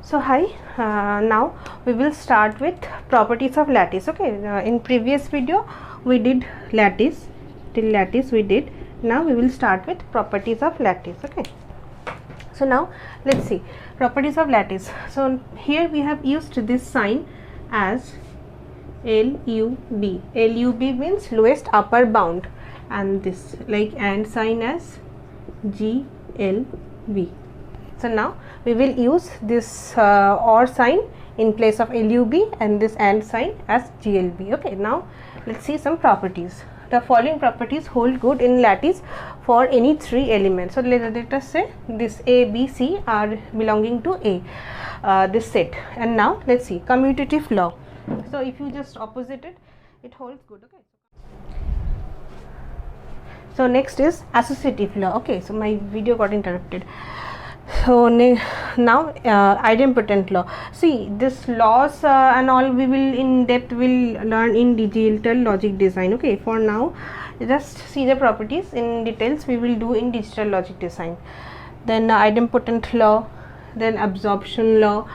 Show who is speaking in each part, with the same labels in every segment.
Speaker 1: So hi, now we will start with properties of lattice. Okay, in previous video we did lattice, till lattice we did. Now we will start with properties of lattice. Okay, so now let's see properties of lattice. So here we have used this sign as LUB. LUB means lowest upper bound, and this like AND sign as GLB. So now we will use this OR sign in place of LUB and this AND sign as GLB. Okay, now let's see some properties. The following properties hold good in lattice for any three elements. So let us say this A, B, C are belonging to A, this set. And now let's see commutative law. So if you just opposite it, it holds good. Okay. So next is associative law. Okay, so my video got interrupted. So now idempotent law. See, this laws and all we will in depth will learn in digital logic design. Okay, for now just see the properties in details we will do in digital logic design. Then idempotent law, then absorption law.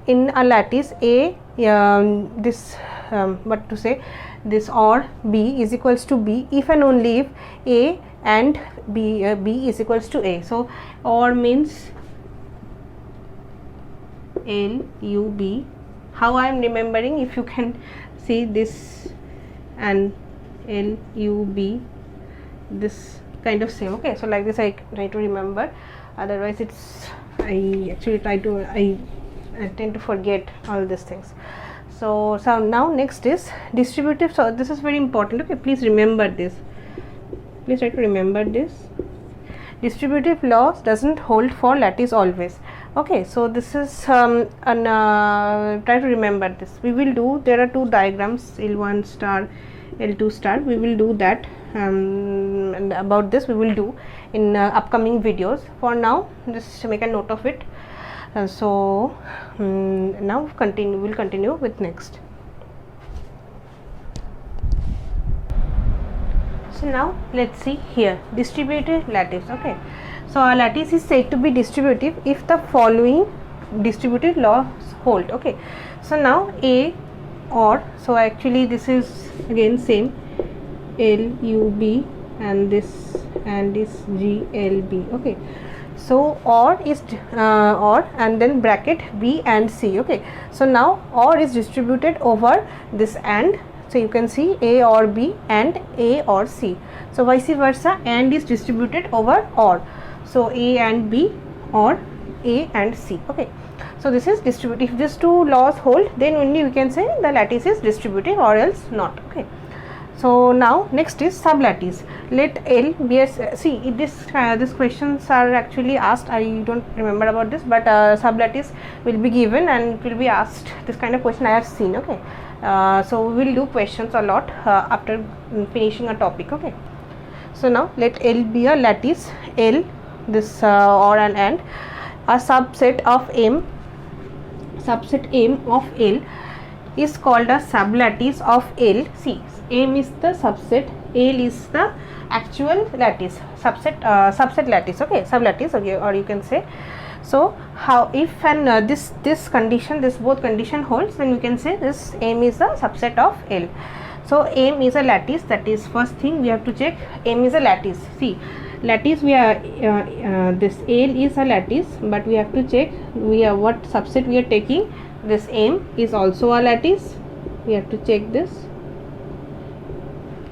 Speaker 1: In a lattice A, what to say, this OR B is equals to B if and only if A and B is equals to A. So OR means LUB. How I am remembering, if you can see this and LUB, this kind of same. Okay, so like this I try to remember, otherwise it's I tend to forget all these things. So now next is distributive. So this is very important. Okay, please remember this. Please try to remember this. Distributive laws doesn't hold for lattice always. Okay, so this is try to remember this. We will do, there are two diagrams, L1 star, L2 star. We will do that, and about this we will do in upcoming videos. For now, just make a note of it. So now we'll continue with next. So now let's see here distributive lattice. Okay, so a lattice is said to be distributive if the following distributive laws hold. Okay, so now A OR, so actually this is again same LUB and this GLB. Okay, so OR is OR and then bracket B and C. Okay, so now OR is distributed over this AND. So you can see A or B and A or C. So vice versa, AND is distributed over OR. So A and B or A and C. Okay, so this is distributive. If these two laws hold, then only we can say the lattice is distributive, or else not. Okay, so now next is sublattice. Let L be a, see these questions are actually asked. I don't remember about this, but sublattice will be given and it will be asked. This kind of question I have seen. Okay, so we will do questions a lot after finishing a topic. Okay, so now let L be a lattice. L, this OR and AND, a subset of M. Subset M of L is called a sublattice of L. See, M is the subset, L is the actual lattice, subset lattice. Okay, sublattice. Okay, or you can say. So how if and this condition, this both condition holds, then we can say this M is a subset of L. So M is a lattice. That is first thing we have to check. M is a lattice. See, lattice we are this L is a lattice, but we have to check what subset we are taking. This M is also a lattice. We have to check this.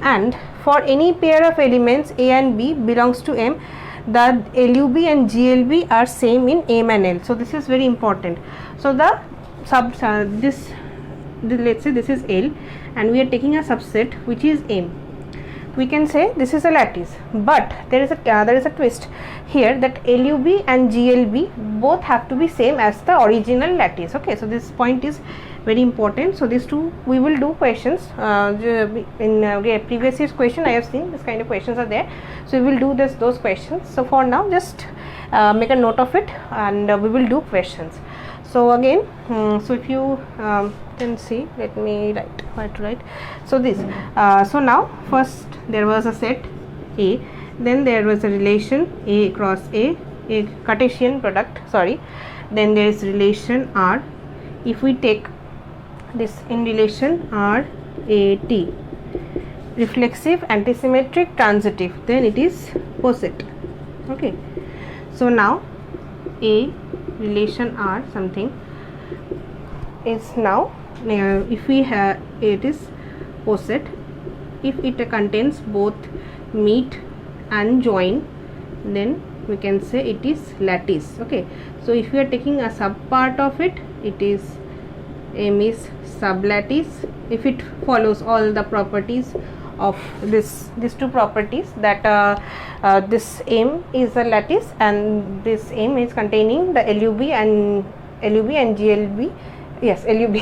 Speaker 1: And for any pair of elements A and B belongs to M, the LUB and GLB are same in M and L. So this is very important. So the let's say this is L and we are taking a subset which is M. We can say this is a lattice, but there is a twist here, that LUB and GLB both have to be same as the original lattice. Okay, so this point is very important. So these two we will do questions in previous year's question. I have seen this kind of questions are there, so we will do those questions. So for now just make a note of it, and we will do questions. So again, so if you can see, let me write. So this so now first there was a set A, then there was a relation A cross A, a Cartesian product, sorry, then there is relation R. If we take this in relation R A T, reflexive, antisymmetric, transitive, then it is poset. Okay, so now A relation R something is now if we have it is poset if it contains both meet and join, then we can say it is lattice. Okay, so if we are taking a sub part of it, it is M is sublattice if it follows all the properties of these two properties, that this M is a lattice and this M is containing the LUB and GLB, yes, LUB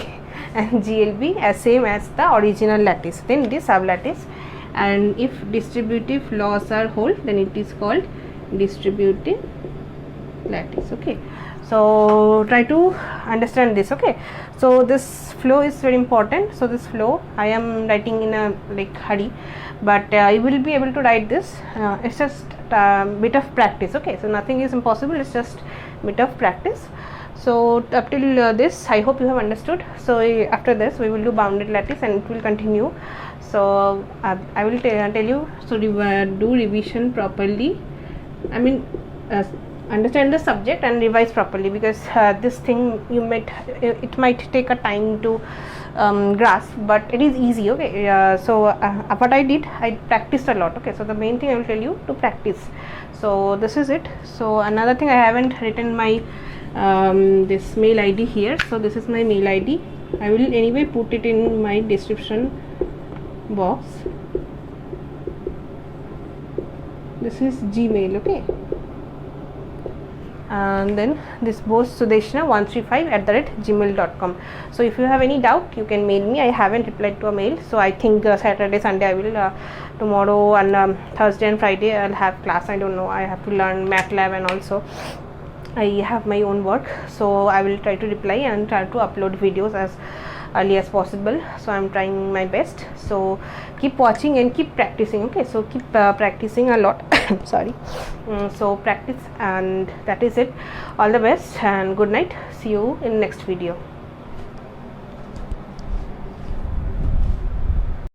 Speaker 1: and GLB as same as the original lattice, then it is sublattice. And if distributive laws are whole, then it is called distributive lattice. Okay, so try to understand this. Okay, so this flow is very important. So this flow I am writing in a like hurry, but you will be able to write this. It's just bit of practice. Okay, so nothing is impossible, it's just bit of practice. So up till this I hope you have understood. So after this we will do bounded lattice and it will continue. So I will tell you, so do revision properly, I mean understand the subject and revise properly, because this thing it might take a time to grasp, but it is easy. Okay, so what I did, I practiced a lot. Okay, so the main thing I will tell you to practice. So this is it. So another thing, I haven't written my this mail ID here, so this is my mail ID. I will anyway put it in my description box. This is Gmail. Okay, and then this bosesudeshna135@gmail.com. so if you have any doubt, you can mail me. I haven't replied to a mail, so I think Saturday, Sunday I will, tomorrow and Thursday and Friday I'll have class. I don't know, I have to learn MATLAB and also I have my own work, so I will try to reply and try to upload videos as early as possible. So I'm trying my best, so keep watching and keep practicing. Okay, so keep practicing a lot. Sorry, so practice, and that is it. All the best and good night. See you in next video.